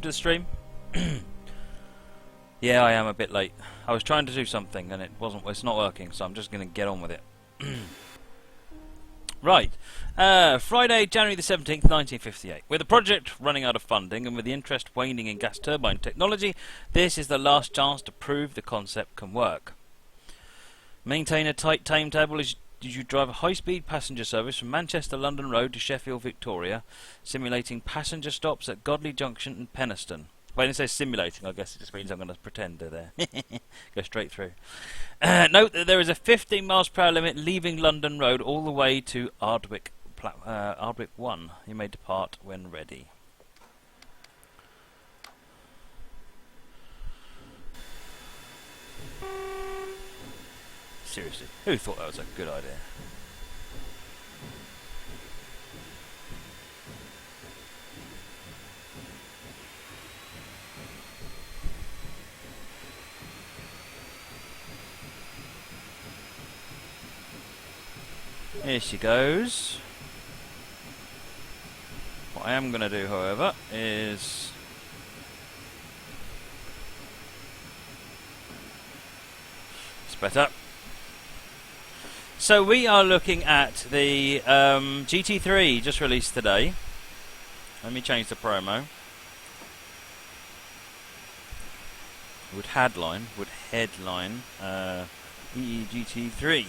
welcome to the stream. Yeah, I am a bit late. I was trying to do something and it's not working, so I'm just going to get on with it. Right, Friday, January the 17th, 1958. With the project running out of funding and with the interest waning in gas turbine technology, this is the last chance to prove the concept can work. Maintain a tight timetable as you drive a high-speed passenger service from Manchester London Road to Sheffield Victoria, simulating passenger stops at Godley Junction and Penistone. When it says simulating, I guess it just means I'm going to pretend they're there. Go straight through. Note that there is a 15 miles per hour limit leaving London Road all the way to Ardwick 1. You may depart when ready. Seriously, who thought that was a good idea? Here she goes. What I am going to do, however, is it's better. So we are looking at the GT3 just released today. Let me change the promo. Woodhead line, GT3.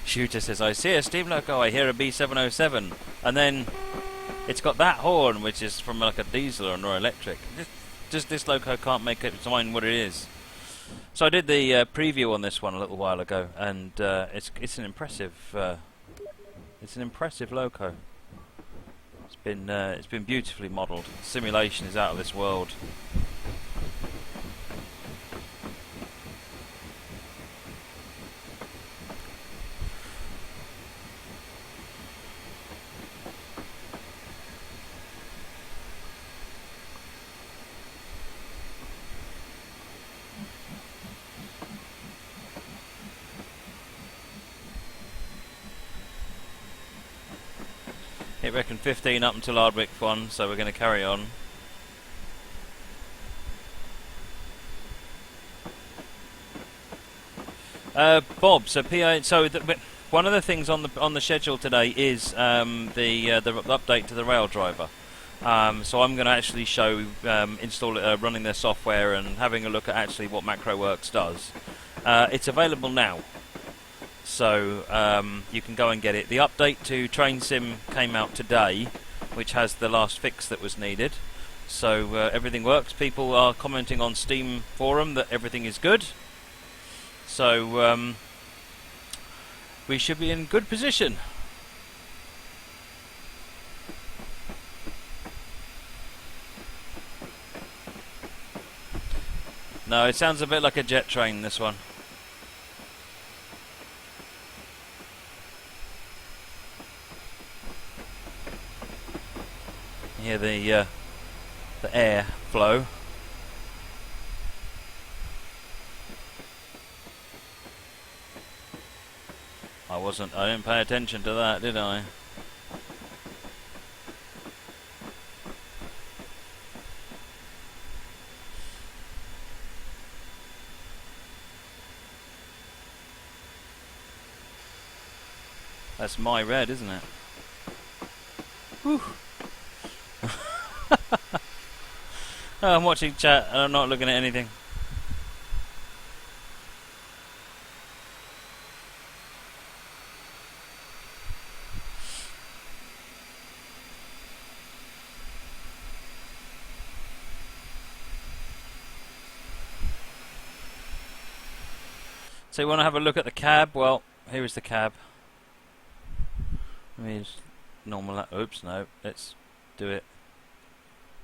Shooter says, I see a steam loco, I hear a B707, and then it's got that horn, which is from like a diesel or an electric. Just this loco can't make its mind what it is. So I did the preview on this one a little while ago, and it's an impressive loco. It's been beautifully modelled. The simulation is out of this world. It reckoned 15 up until Ardwick 1, so we're going to carry on. Bob, so PA, so one of the things on the schedule today is the update to the rail driver. So I'm going to actually show running their software and having a look at actually what VictoryWorks does. It's available now. So you can go and get it. The update to Train Sim came out today, which has the last fix that was needed. So everything works. People are commenting on Steam forum that everything is good. So we should be in good position. No, it sounds a bit like a jet train, this one. Hear the air flow. I didn't pay attention to that, did I? That's my red, isn't it? Whew. Oh, I'm watching chat and I'm not looking at anything. So you want to have a look at the cab? Well, here is the cab. Let me just normal. Oops, no. Let's do it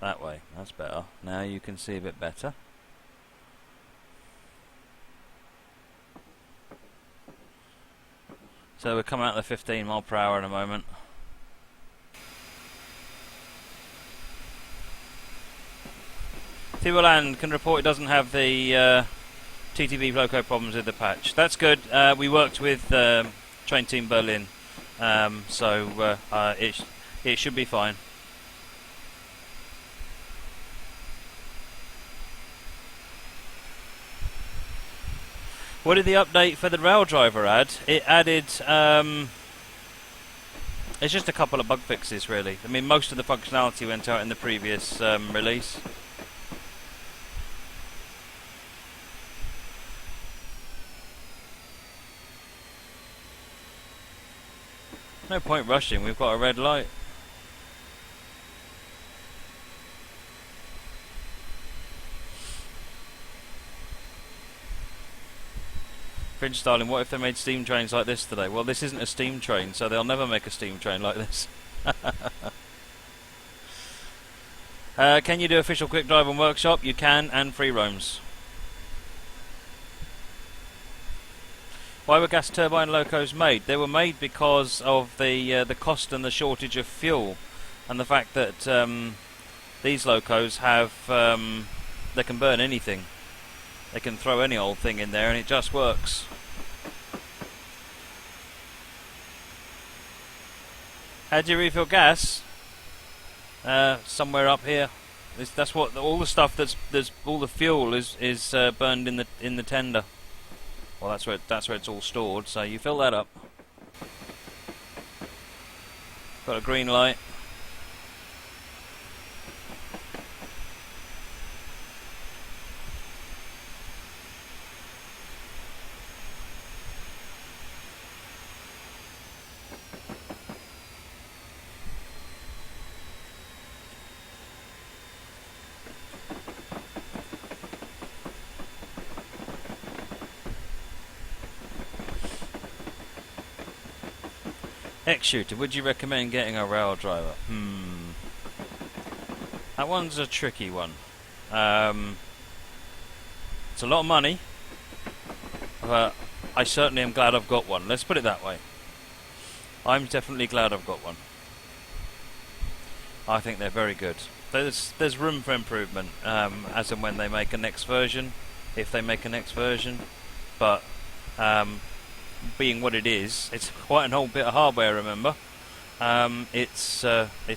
that way. That's better. Now you can see a bit better. So we'll come out the 15 mile per hour in a moment. Timberland can report it doesn't have the TTV loco problems with the patch. That's good. We worked with Train Team Berlin, so it should be fine. What did the update for the rail driver add? It added it's just a couple of bug fixes, really. I mean, most of the functionality went out in the previous release. No point rushing, we've got a red light. Fringe Starling, what if they made steam trains like this today? Well, this isn't a steam train, so they'll never make a steam train like this. Can you do official quick drive and workshop? You can, and free roams. Why were gas turbine locos made? They were made because of the cost and the shortage of fuel, and the fact that these locos have they can burn anything. They can throw any old thing in there and it just works. How do you refill gas? Somewhere up here. That's what all the stuff that's all the fuel is burned in the tender. Well, that's where it's all stored. So you fill that up. Got a green light. X-Shooter, would you recommend getting a rail driver? That one's a tricky one. It's a lot of money, but I certainly am glad I've got one. Let's put it that way. I'm definitely glad I've got one. I think they're very good. There's room for improvement as and when they make a next version, if they make a next version, but being what it is, it's quite an old bit of hardware, remember. It's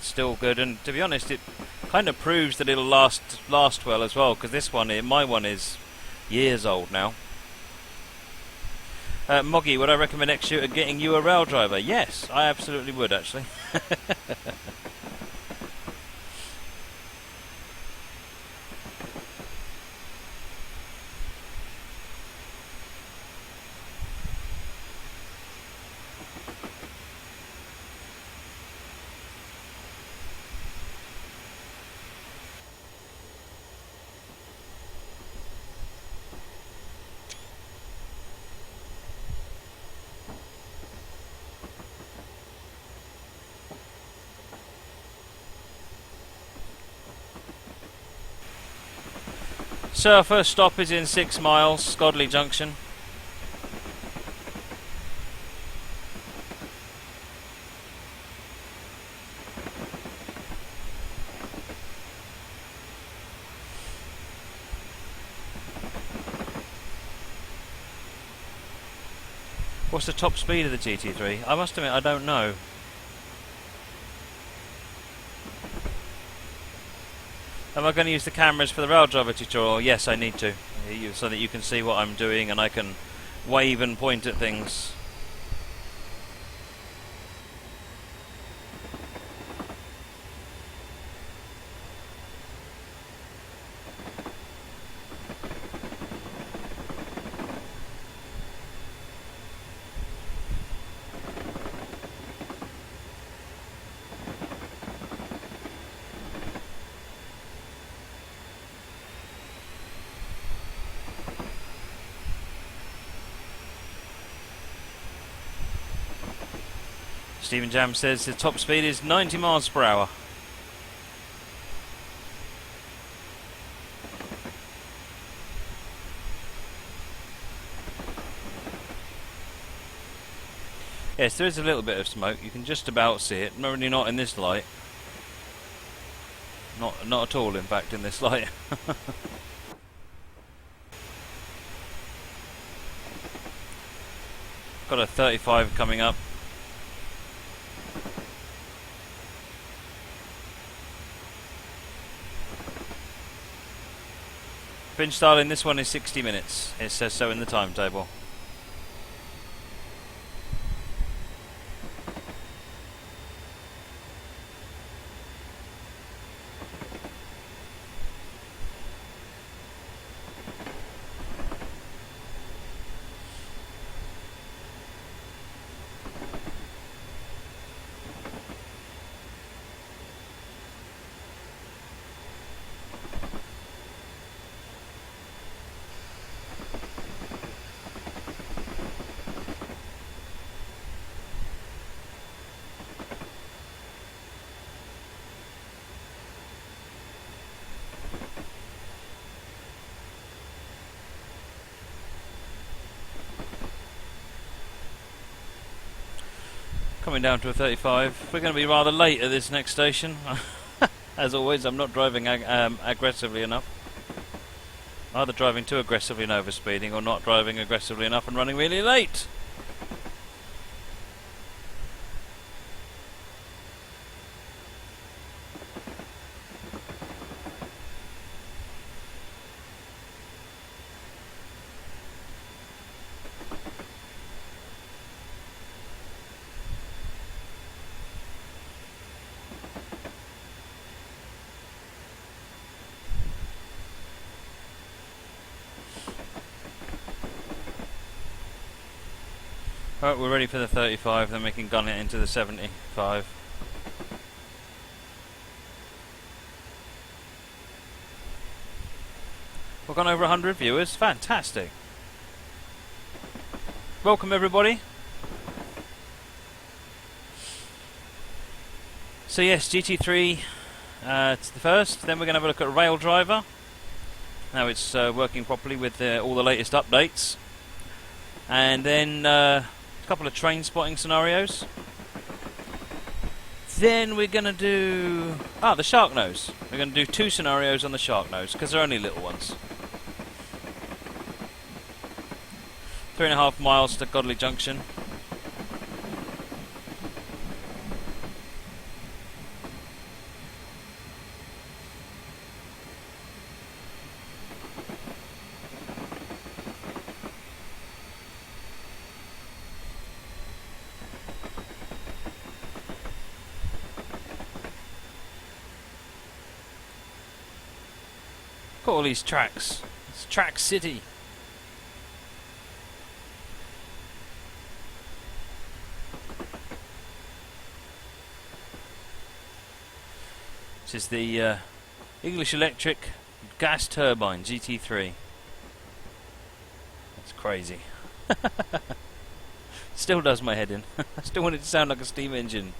still good, and to be honest, it kind of proves that it'll last well as well, because this one, my one is years old now. Moggy, would I recommend X-Shooter getting you a rail driver? Yes, I absolutely would, actually. So our first stop is in 6 miles, Scodley Junction. What's the top speed of the GT3? I must admit, I don't know. Am I going to use the cameras for the rail driver tutorial? Yes, I need to, so that you can see what I'm doing and I can wave and point at things. Stephen Jam says the top speed is 90 miles per hour. Yes, there is a little bit of smoke. You can just about see it. Normally not in this light. Not at all, in fact, in this light. Got a 35 coming up. Finch Starling, this one is 60 minutes. It says so in the timetable. Coming down to a 35. We're going to be rather late at this next station. As always, I'm not driving aggressively enough. Either driving too aggressively and overspeeding, or not driving aggressively enough and running really late. Right, we're ready for the 35, then we can gun it into the 75. We've gone over 100 viewers, fantastic. Welcome everybody. So yes, GT3, it's the first, then we're going to have a look at Rail Driver. Now it's working properly with all the latest updates. And then a couple of train spotting scenarios. Then we're going to do the shark nose. We're going to do 2 scenarios on the shark nose because they're only little ones. 3.5 miles to Godley Junction. Got all these tracks. It's Track City. This is the English Electric Gas Turbine GT3. That's crazy. Still does my head in. I still want it to sound like a steam engine.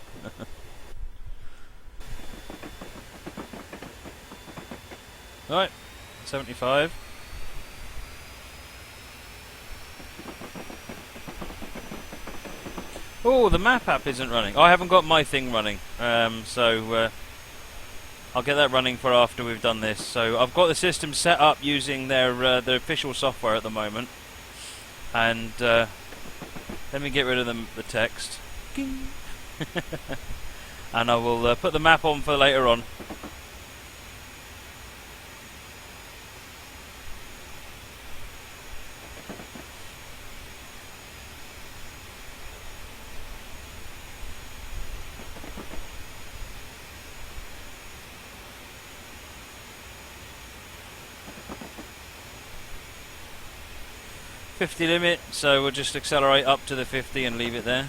Right. 75. Oh, the map app isn't running. Oh, I haven't got my thing running, so I'll get that running for after we've done this. So I've got the system set up using their official software at the moment, and let me get rid of the text, and I will put the map on for later on. .50 limit, so we'll just accelerate up to the 50 and leave it there.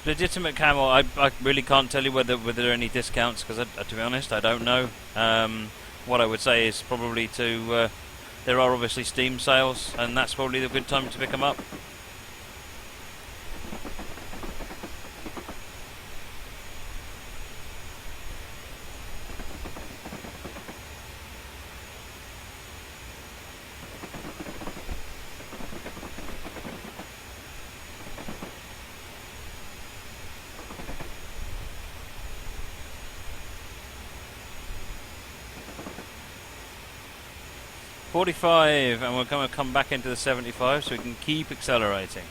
Legitimate Camel, I really can't tell you whether there are any discounts, because to be honest I don't know. What I would say is probably to there are obviously Steam sales, and that's probably the good time to pick them up. 45, and we're going to come back into the 75 so we can keep accelerating.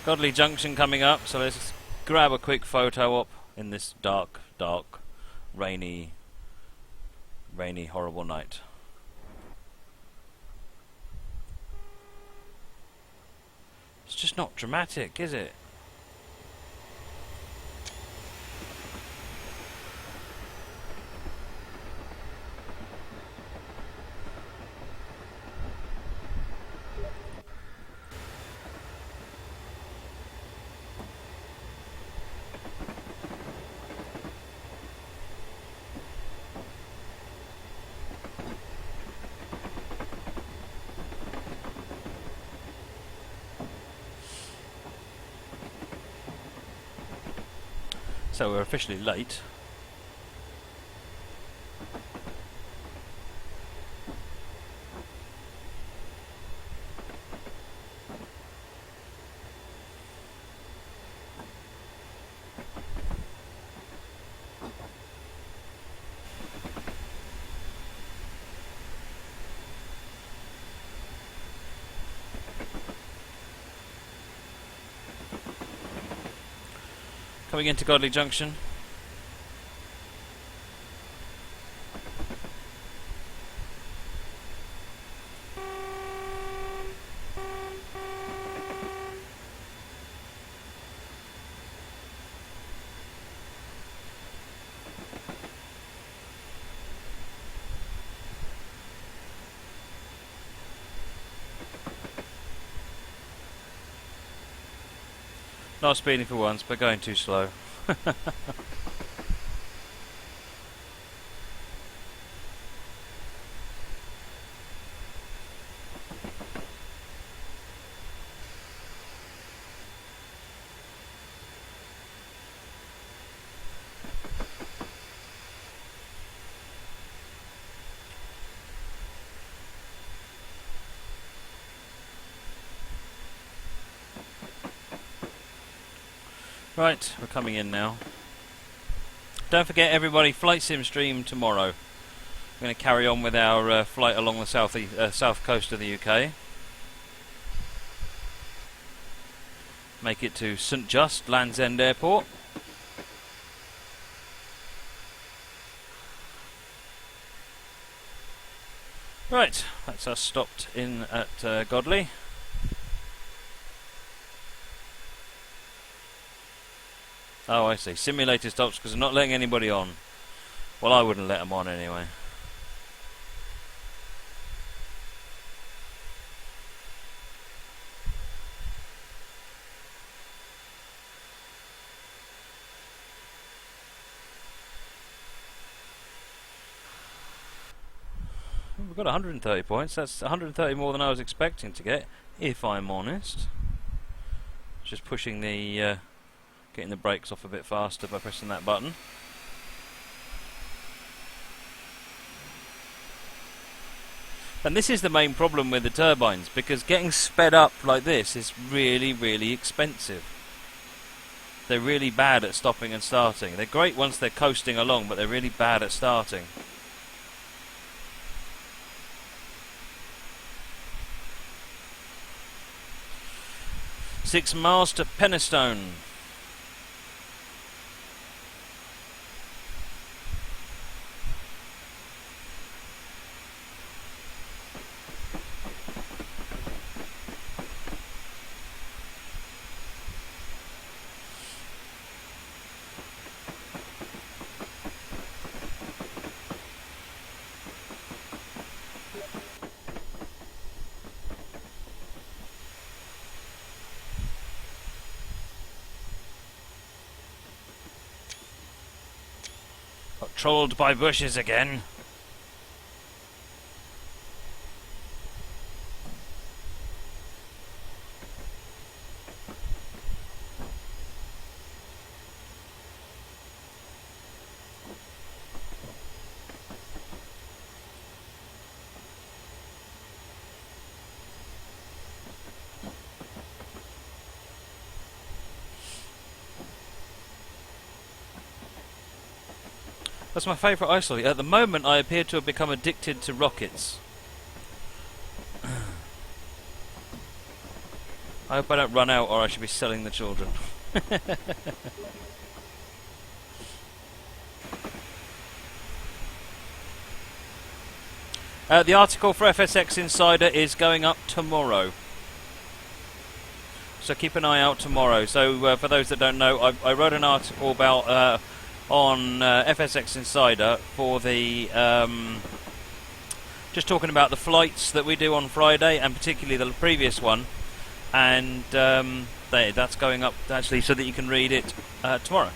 Godley Junction coming up, so let's grab a quick photo op in this dark, rainy, horrible night. It's just not dramatic, is it? So we're officially late. Coming into Godley Junction. Not speeding for once, but going too slow. Right, we're coming in now. Don't forget, everybody, Flight Sim stream tomorrow. We're going to carry on with our flight along the south coast of the UK. Make it to St Just, Land's End Airport. Right, that's us stopped in at Godley. Oh, I see. Simulator stops because they're not letting anybody on. Well, I wouldn't let them on anyway. We've got 130 points. That's 130 more than I was expecting to get, if I'm honest. Just pushing the... getting the brakes off a bit faster by pressing that button. And this is the main problem with the turbines, because getting sped up like this is really, really expensive. They're really bad at stopping and starting. They're great once they're coasting along, but they're really bad at starting. Six miles to Penistone. Got trolled by bushes again. That's my favourite ice lolly. At the moment, I appear to have become addicted to rockets. I hope I don't run out, or I should be selling the children. The article for FSX Insider is going up tomorrow. So keep an eye out tomorrow. So for those that don't know, I wrote an article about on FSX Insider for the just talking about the flights that we do on Friday, and particularly the previous one, and that's going up actually so that you can read it tomorrow.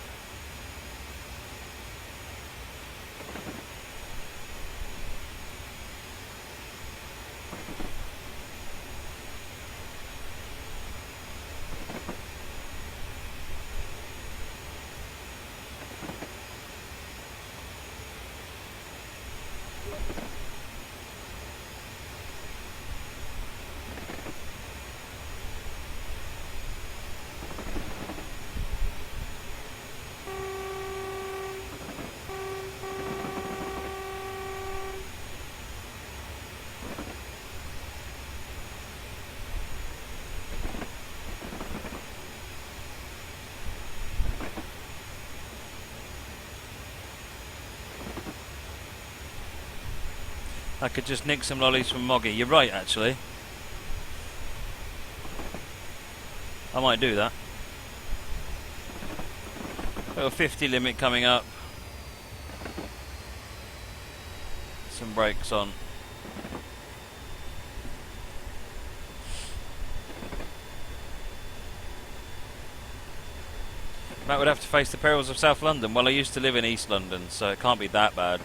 I could just nick some lollies from Moggy. You're right, actually. I might do that. Little 50 limit coming up. Some brakes on. Matt would have to face the perils of South London. Well, I used to live in East London, so it can't be that bad.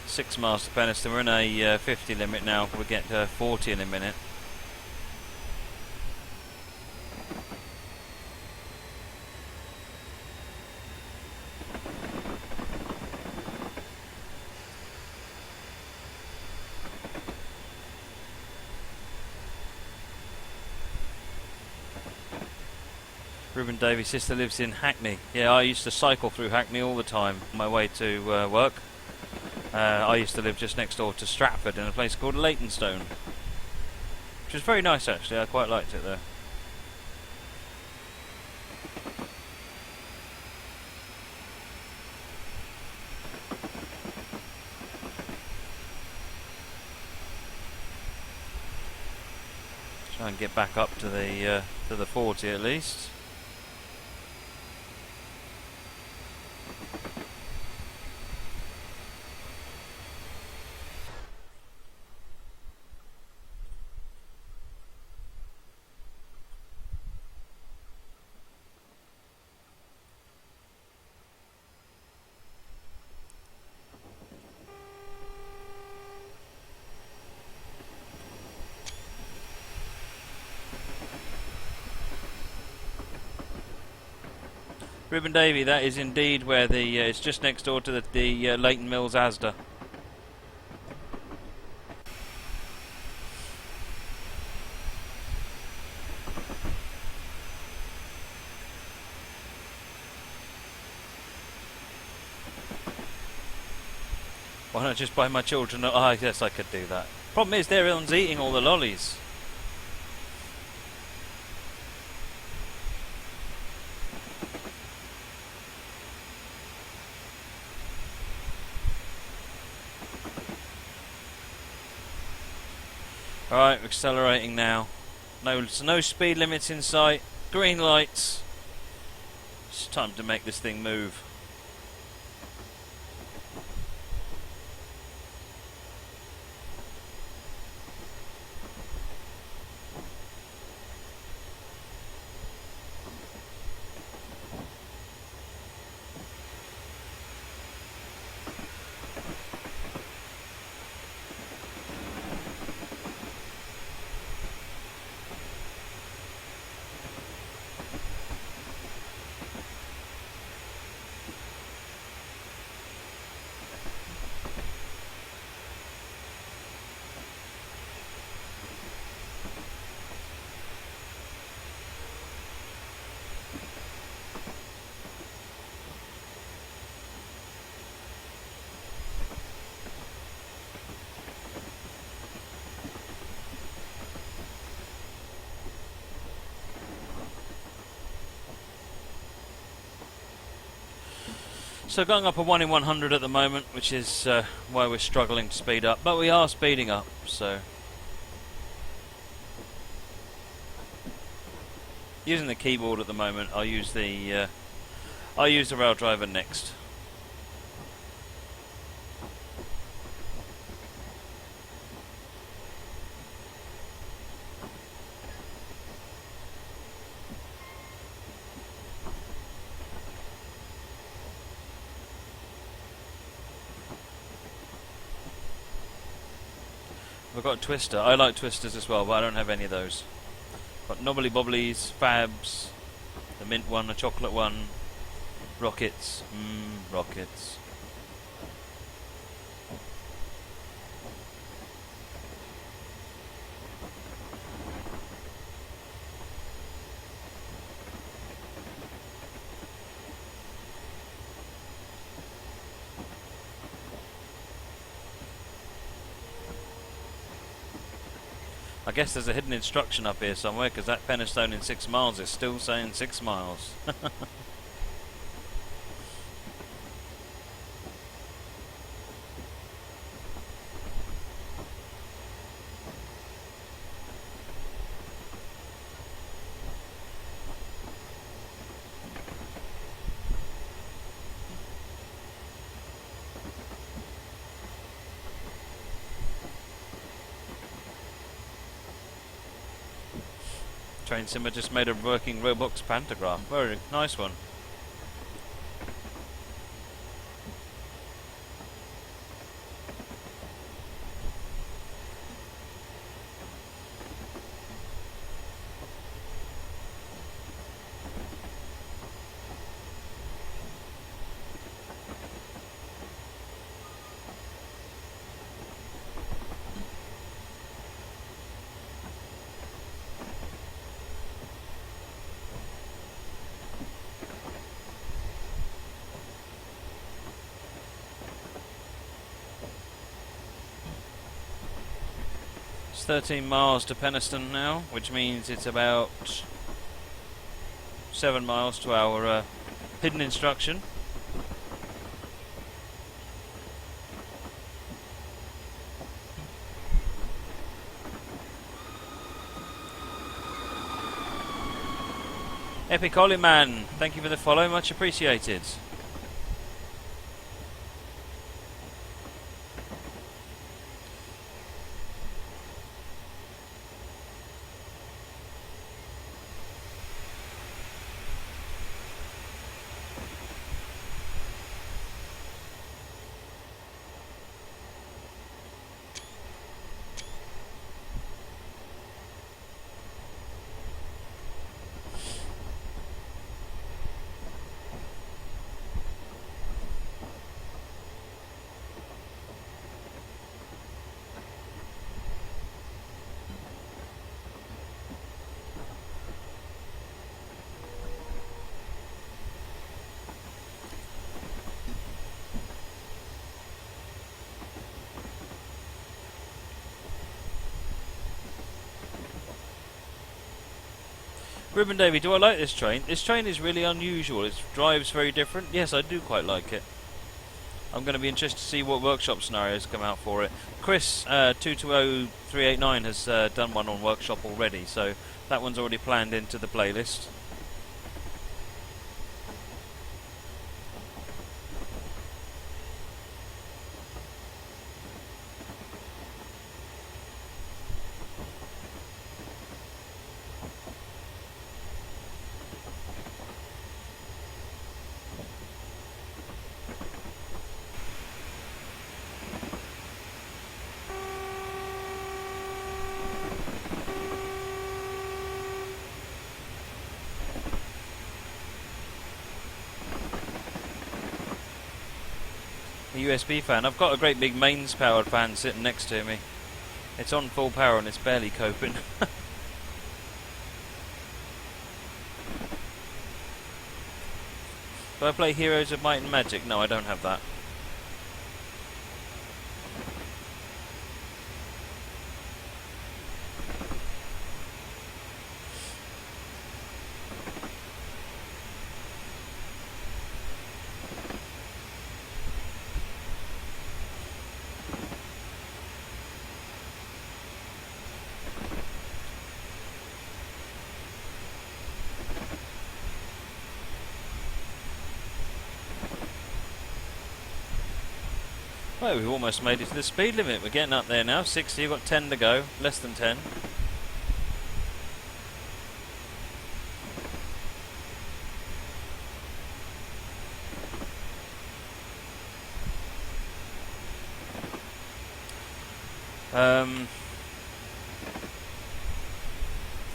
6 miles to Penistone. We're in a 50 limit now. We'll get 40 in a minute. Ruben Davies' sister lives in Hackney. Yeah, I used to cycle through Hackney all the time on my way to work. I used to live just next door to Stratford in a place called Leytonstone, which was very nice actually. I quite liked it there. Try and get back up to the 40 at least. Ruben Davey, that is indeed where the it's just next door to the Leighton Mills Asda. Why not just buy my children? Ah, yes, I could do that. Problem is, everyone's eating all the lollies. Alright, we're accelerating now. No speed limits in sight. Green lights. It's time to make this thing move. So going up a 1 in 100 at the moment, which is why we're struggling to speed up, but we are speeding up, so... Using the keyboard at the moment, I'll use the rail driver next. I've got a twister. I like twisters as well, but I don't have any of those. Got knobbly bobblies, fabs, the mint one, a chocolate one, rockets. Rockets. I guess there's a hidden instruction up here somewhere, because that Penistone in 6 miles is still saying 6 miles. Train Simmer just made a working Roblox pantograph. Very nice one. It's 13 miles to Penistone now, which means it's about 7 miles to our hidden instruction. Epic Ollie Man, thank you for the follow, much appreciated. Ruben Davey, do I like this train? This train is really unusual. It drives very different. Yes, I do quite like it. I'm going to be interested to see what workshop scenarios come out for it. Chris 220389 has done one on workshop already, so that one's already planned into the playlist. USB fan. I've got a great big mains powered fan sitting next to me. It's on full power and it's barely coping. Do I play Heroes of Might and Magic? No, I don't have that. Well, we've almost made it to the speed limit. We're getting up there now. 60, you've got 10 to go. Less than 10.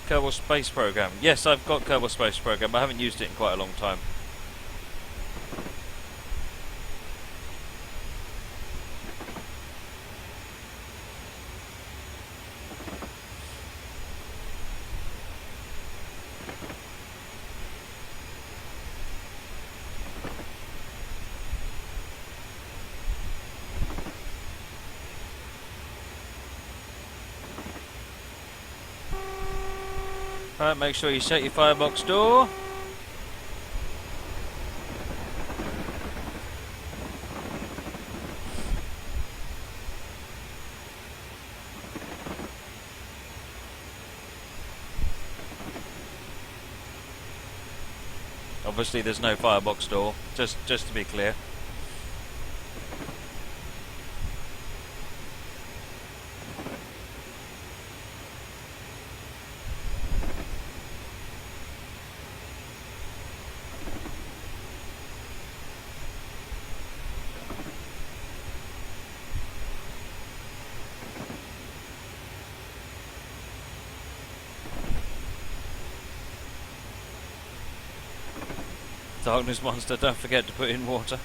Kerbal Space Program. Yes, I've got Kerbal Space Program, but I haven't used it in quite a long time. Right, make sure you shut your firebox door. Obviously there's no firebox door, just to be clear. Darkness Monster, don't forget to put in water.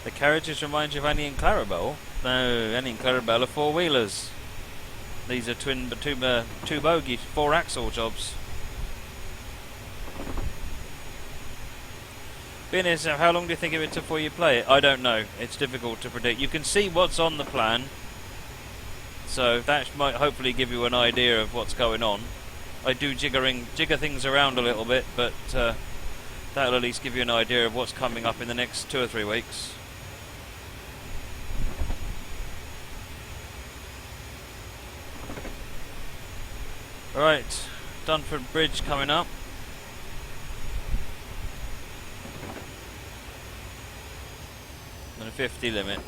The carriages remind you of Annie and Clarabelle? No, Annie and Clarabelle are four-wheelers. These are two bogey, 4-axle jobs. Being how long do you think it would take before you play it? I don't know. It's difficult to predict. You can see what's on the plan, so that might hopefully give you an idea of what's going on. I do jigger things around a little bit, but that'll at least give you an idea of what's coming up in the next 2 or 3 weeks. Right, Dunford Bridge coming up. And a 50 limit.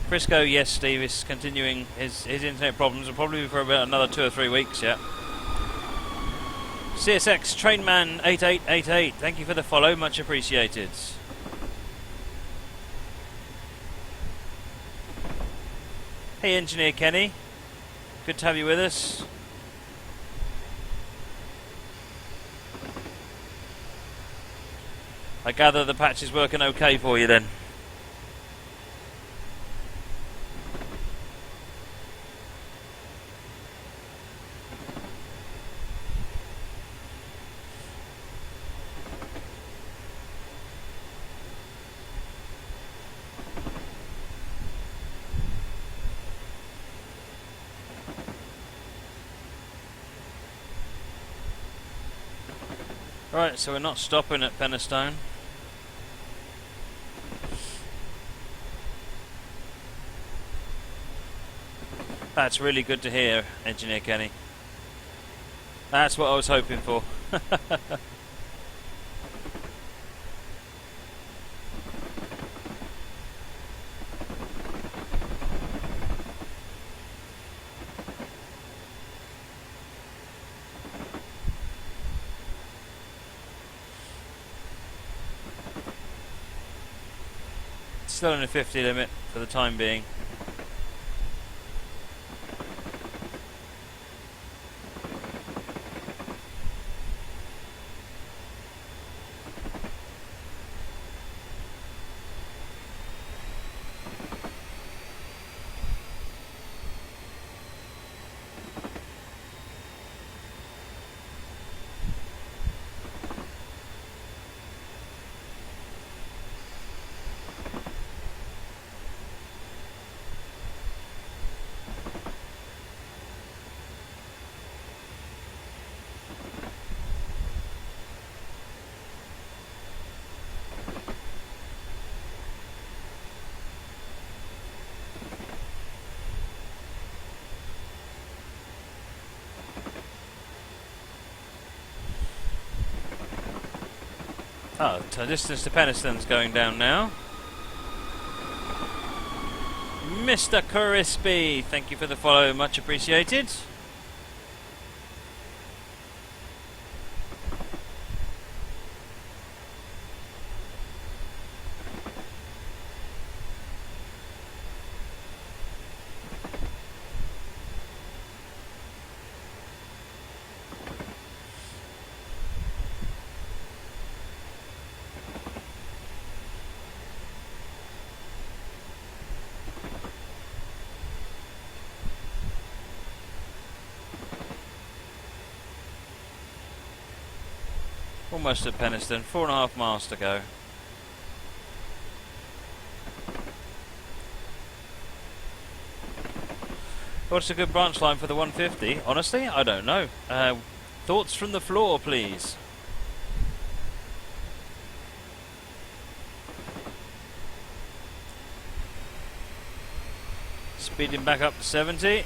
Frisco, yes, Steve is continuing his internet problems. Will probably be for about another 2 or 3 weeks yet. CSX Trainman 8888, thank you for the follow, much appreciated. Hey Engineer Kenny, good to have you with us. I gather the patch is working okay for you then. Right, so we're not stopping at Penistone. That's really good to hear, Engineer Kenny. That's what I was hoping for. Still in a 50 limit for the time being. Oh, distance to Penistone going down now. Mr. Crispy, thank you for the follow, much appreciated. Almost at Penistone, 4.5 miles to go. What's a good branch line for the 150? Honestly, I don't know. Thoughts from the floor, please. Speeding back up to 70.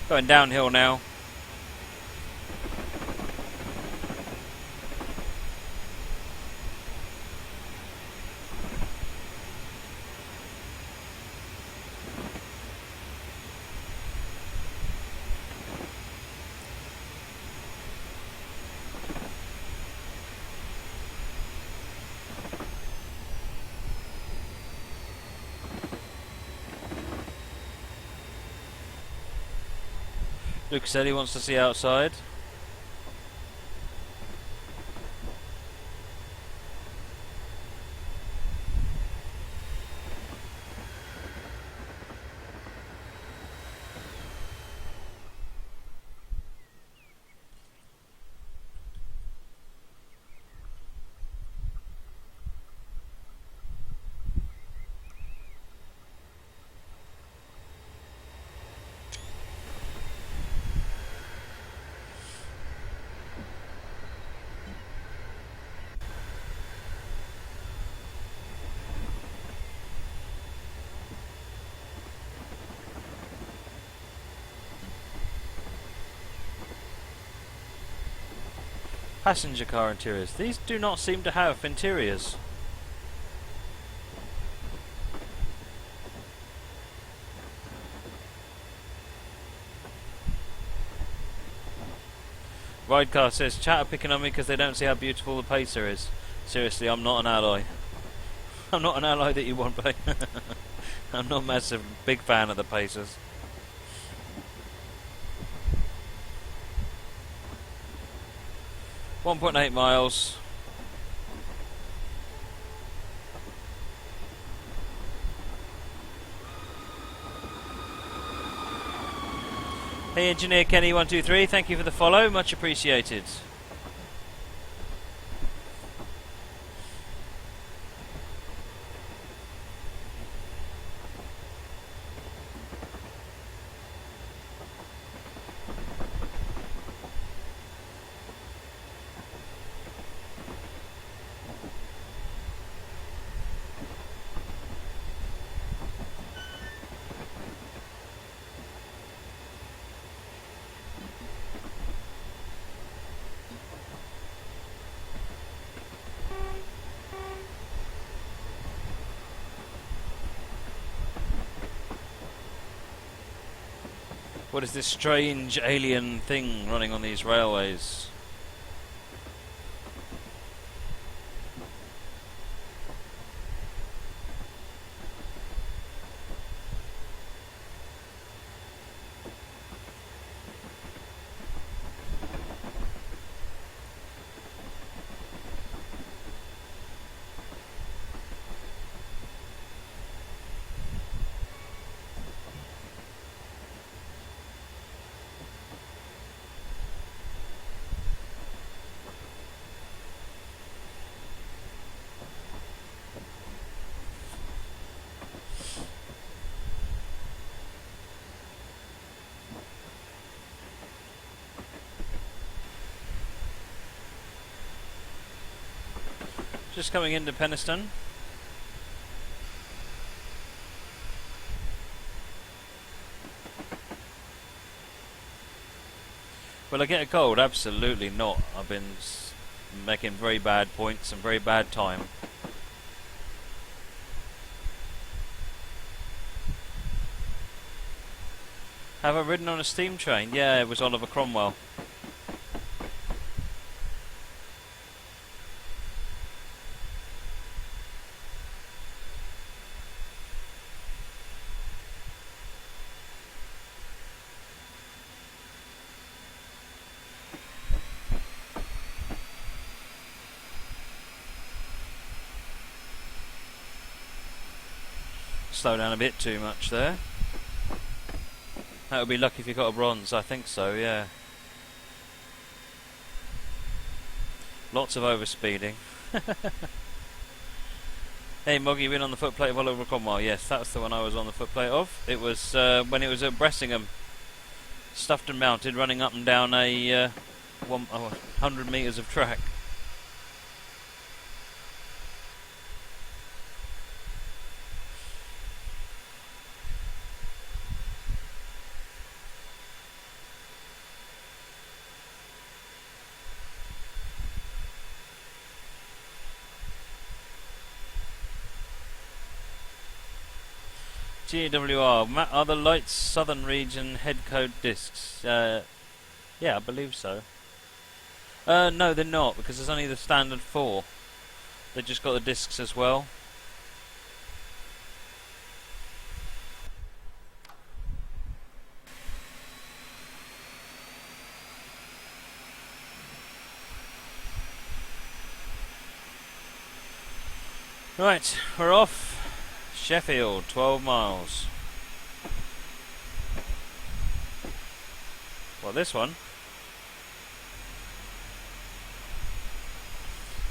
Going downhill now. Luke said he wants to see outside. Passenger car interiors. These do not seem to have interiors. Ridecar says, chat are picking on me because they don't see how beautiful the Pacer is. Seriously, I'm not an ally. I'm not an ally that you want, babe. I'm not a massive, big fan of the Pacers. .8 miles. Hey Engineer Kenny123, thank you for the follow, much appreciated. What is this strange alien thing running on these railways? Just coming into Penistone. Will I get a gold? Absolutely not. I've been making very bad points and very bad time. Have I ridden on a steam train? Yeah, it was Oliver Cromwell. Slow down a bit too much there. That would be lucky if you got a bronze, I think so, yeah. Lots of overspeeding. Hey Moggy, you been on the footplate of Oliver Cromwell? Yes, that's the one I was on the footplate of. It was when it was at Bressingham. Stuffed and mounted, running up and down a 100 metres of track. GWR, are the lights Southern Region head code discs? Yeah, I believe so. No, they're not, because there's only the standard 4. They've just got the discs as well. Right, we're off. Sheffield, 12 miles. Well, this one,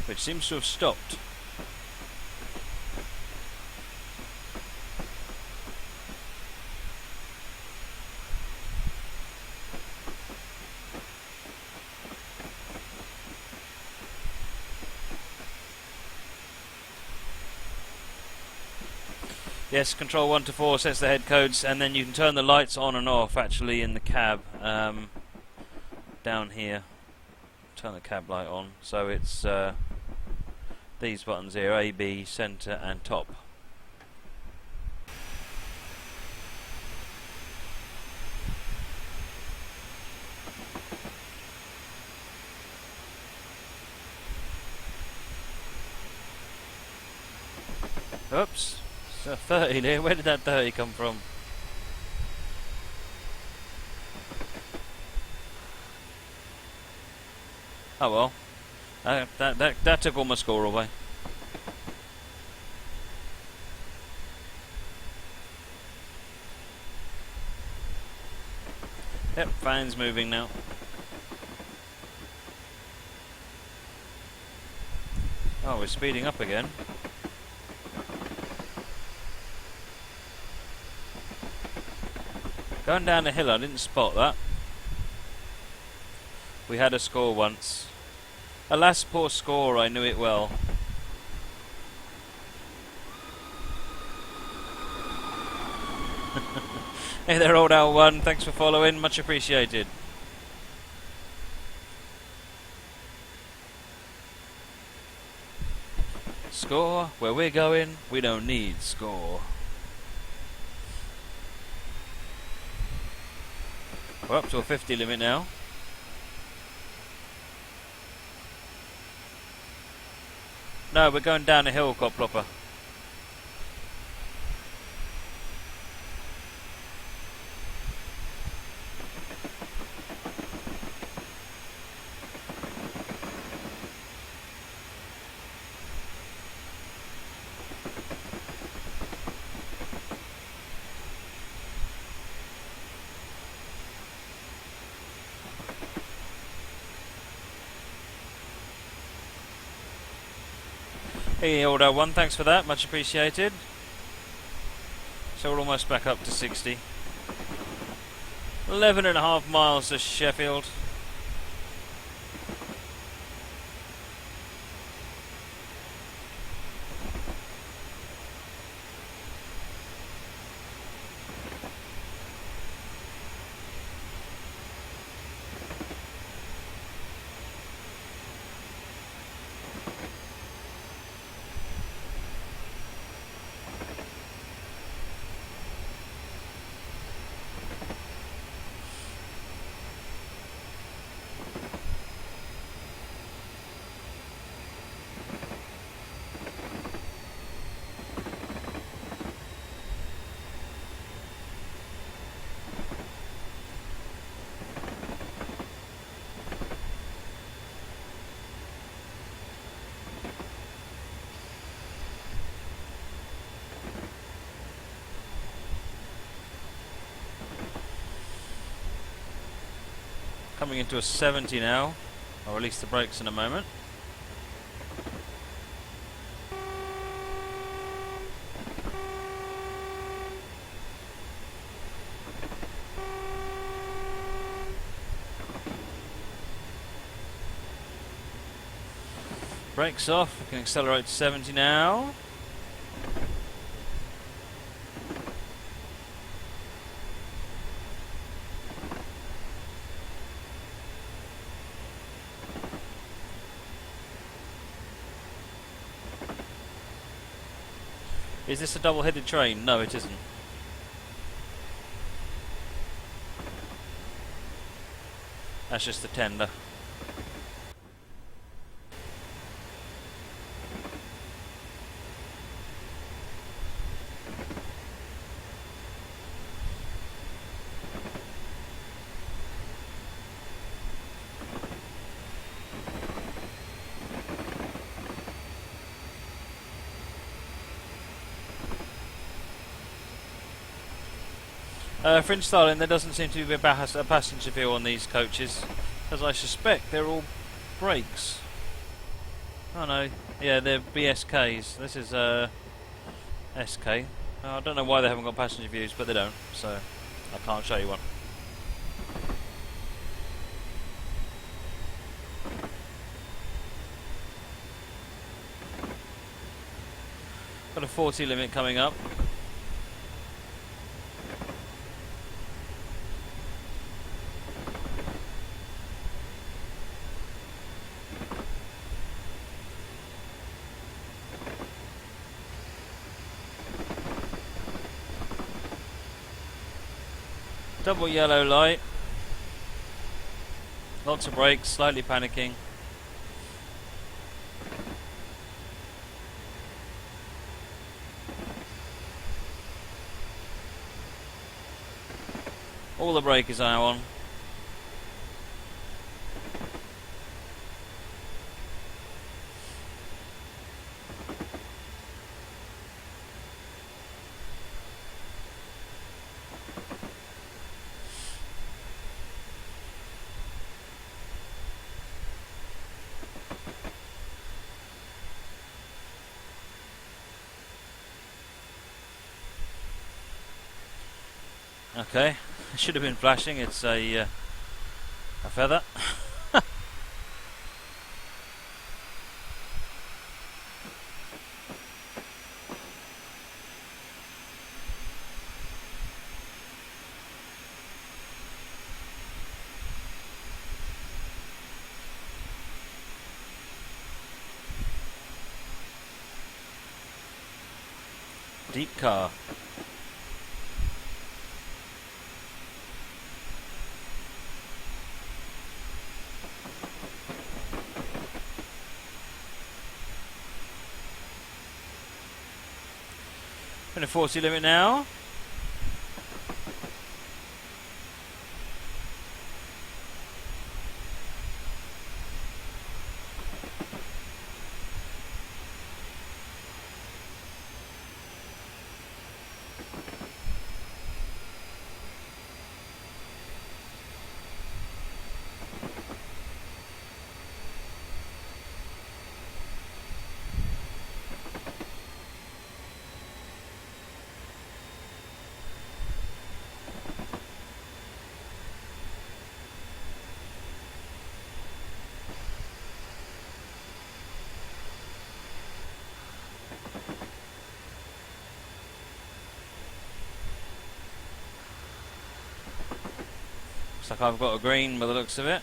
which seems to have stopped. Yes, control 1 to 4 sets the head codes, and then you can turn the lights on and off actually in the cab down here. Turn the cab light on, so it's these buttons here: A, B, centre and top. Oops. So 30 there, where did that 30 come from? Oh well, that took all my score away. Yep, fan's moving now. Oh, we're speeding up again. Going down the hill, I didn't spot that. We had a score once. Alas, poor score, I knew it well. Hey there, old L1, thanks for following, much appreciated. Score, where we're going, we don't need score. We're up to a 50 limit now. No, we're going down a hill, Copplopper. Hey, old L1, thanks for that, much appreciated. So we're almost back up to 60. 11.5 miles to Sheffield. Coming into a 70 now. I'll release the brakes in a moment. Brakes off, we can accelerate to 70 now. Is this a double-headed train? No, it isn't. That's just the tender. Fringe styling, there doesn't seem to be a passenger view on these coaches, as I suspect they're all brakes. Oh no, yeah, they're BSKs. This is SK. I don't know why they haven't got passenger views, but they don't, so I can't show you one. Got a 40 limit coming up. Double yellow light. Lots of brakes, slightly panicking. All the brake is now on. Okay, it should have been flashing. It's a feather. Deep car. In a 40 limit now. Looks like I've got a green by the looks of it.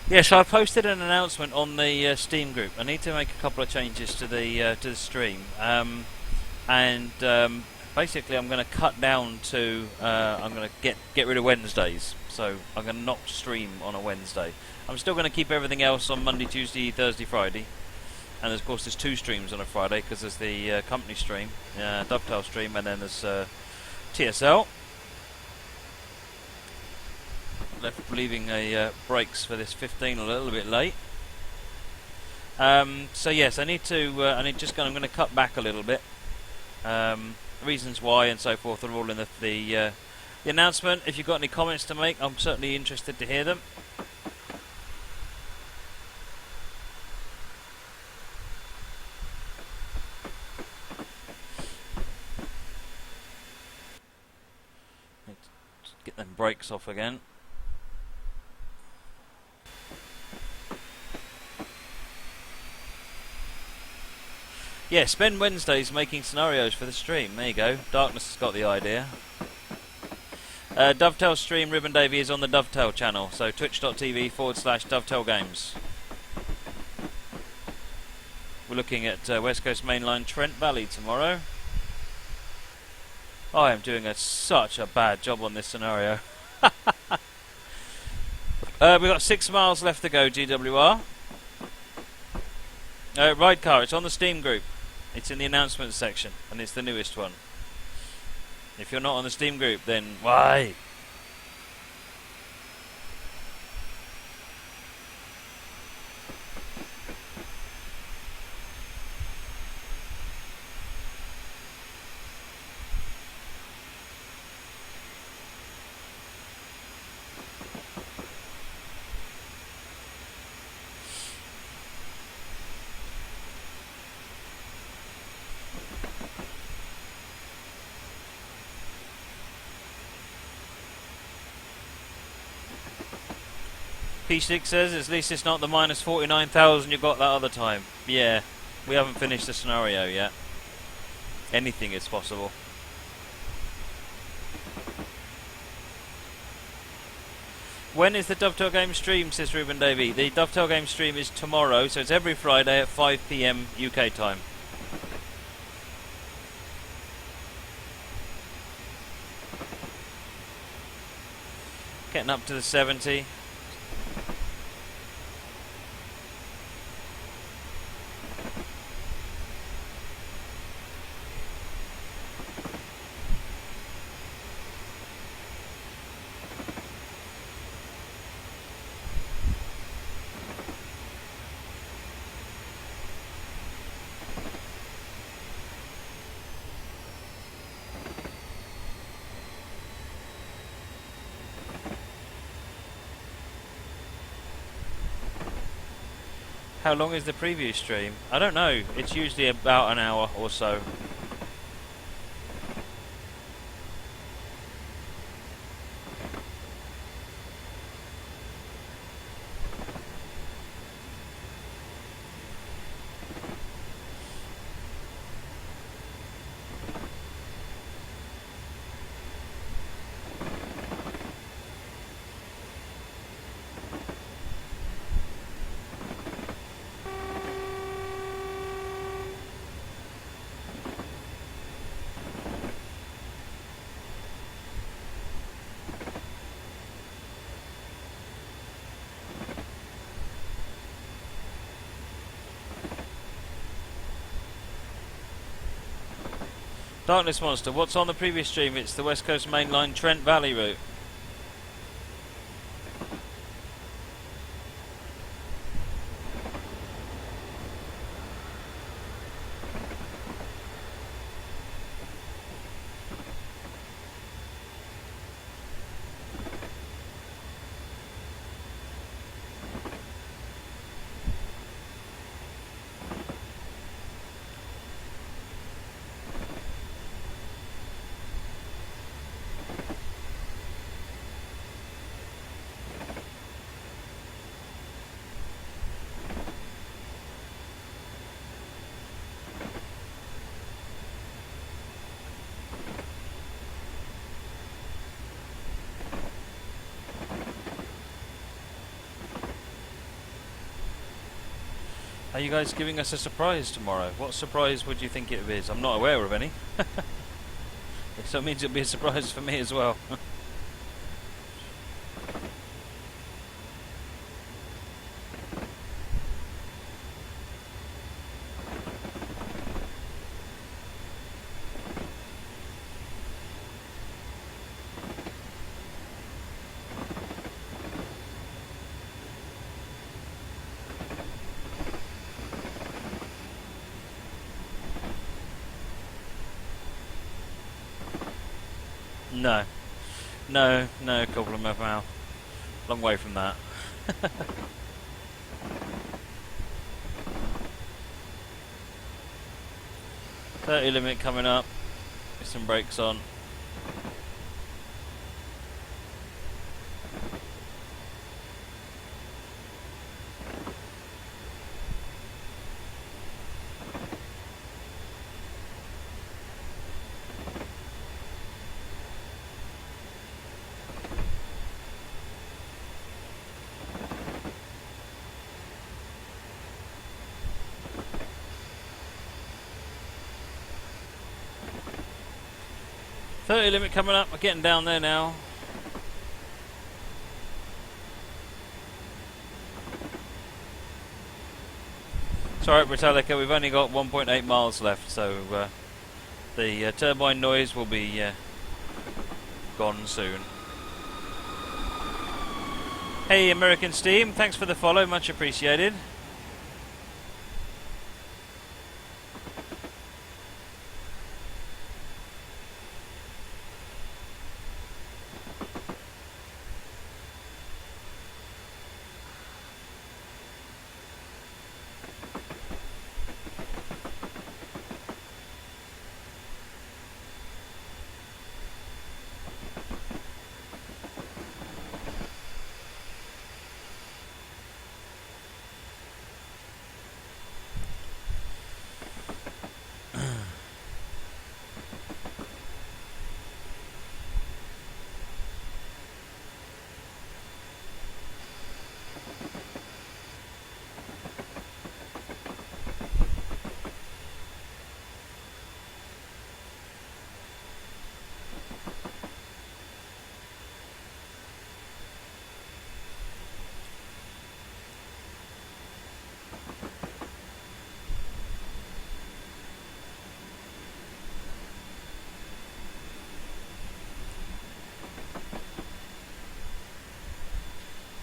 Yes, I posted an announcement on the Steam group. I need to make a couple of changes to the stream, and basically I'm going to cut down to I'm going to get rid of Wednesdays. So I'm going to not stream on a Wednesday. I'm still going to keep everything else on Monday, Tuesday, Thursday, Friday, and of course there's two streams on a Friday because there's the company stream, Dovetail stream, and then there's TSL. Left leaving a brakes for this 15 a little bit late. So yes, I'm going to cut back a little bit. Reasons why and so forth are all in the announcement. If you've got any comments to make, I'm certainly interested to hear them. Let's get them brakes off again. Yeah, spend Wednesdays making scenarios for the stream. There you go. Darkness has got the idea. Dovetail stream, Ribbon Davey is on the Dovetail channel, so twitch.tv/Dovetail Games. We're looking at West Coast Mainline Trent Valley tomorrow. I am doing such a bad job on this scenario. We've got 6 miles left to go, GWR. Ride car, it's on the Steam group. It's in the announcements section, and it's the newest one. If you're not on the Steam group, then why? P6 says, at least it's not the minus 49,000 you got that other time. Yeah, we haven't finished the scenario yet. Anything is possible. When is the Dovetail Game stream, says Ruben Davey? The Dovetail Game stream is tomorrow, so it's every Friday at 5 PM UK time. Getting up to the 70. How long is the preview stream? I don't know. It's usually about an hour or so. Darkness Monster, what's on the previous stream? It's the West Coast Mainline Trent Valley route. Are you guys giving us a surprise tomorrow? What surprise would you think it is? I'm not aware of any. So it means it'll be a surprise for me as well. No, no problem, Mal. Long way from that. 30 limit coming up. With some brakes on. .30 limit coming up. We're getting down there now. It's alright, Britannica, we've only got 1.8 miles left, so the turbine noise will be gone soon. Hey, American Steam, thanks for the follow, much appreciated.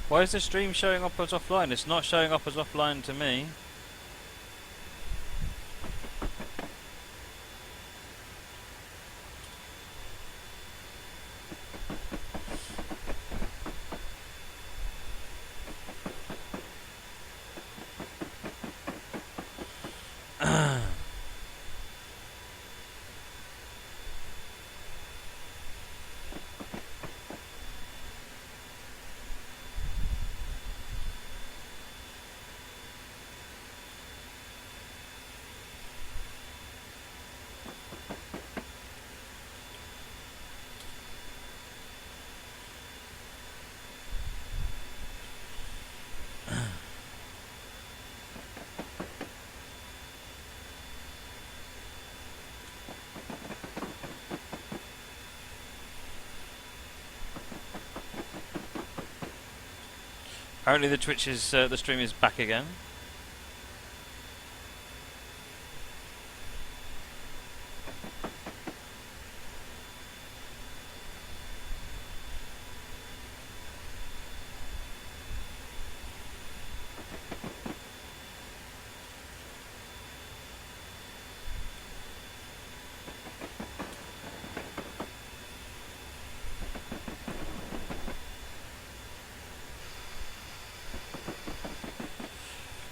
Why is the stream showing up as offline? It's not showing up as offline to me. Apparently the Twitch is, the stream is back again.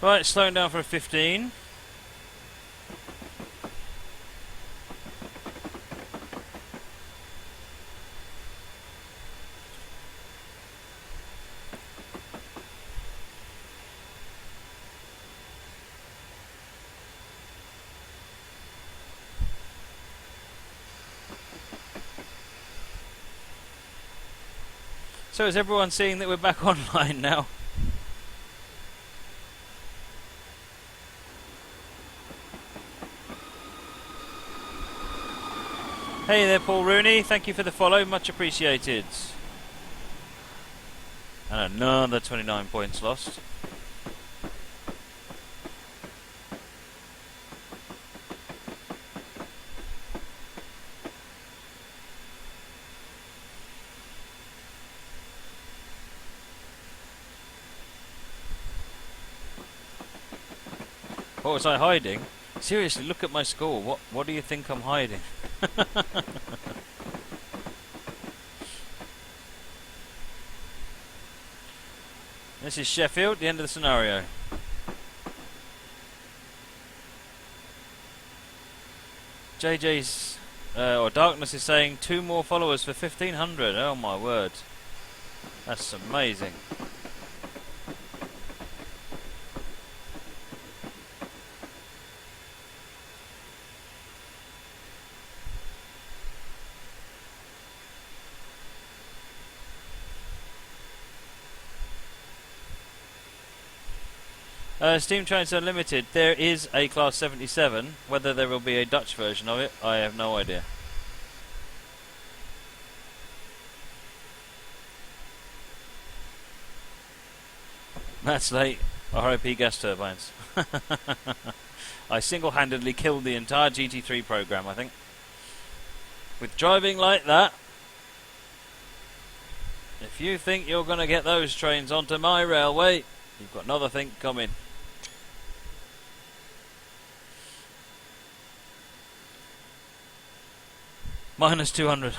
Right, slowing down for a 15. So is everyone seeing that we're back online now? Hey there, Paul Rooney. Thank you for the follow. Much appreciated. And another 29 points lost. What was I hiding? Seriously, look at my score. What do you think I'm hiding? This is Sheffield, the end of the scenario. JJ's or Darkness is saying 2 more followers for 1500. Oh my word, that's amazing. Steam Trains Unlimited, there is a Class 77. Whether there will be a Dutch version of it, I have no idea. That's late. RIP Gas Turbines. I single-handedly killed the entire GT3 program, I think. With driving like that, if you think you're going to get those trains onto my railway, you've got another thing coming. Minus 200.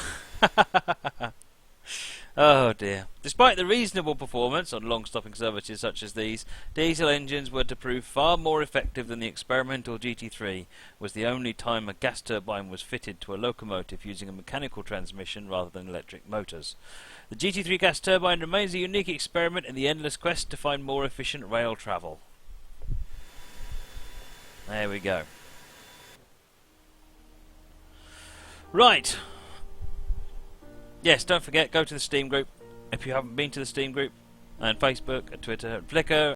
Oh dear. Despite the reasonable performance on long-stopping services such as these, diesel engines were to prove far more effective than the experimental GT3 was the only time a gas turbine was fitted to a locomotive using a mechanical transmission rather than electric motors. The GT3 gas turbine remains a unique experiment in the endless quest to find more efficient rail travel. There we go. Right. Yes, don't forget, go to the Steam group if you haven't been to the Steam group, and Facebook, and Twitter, and Flickr,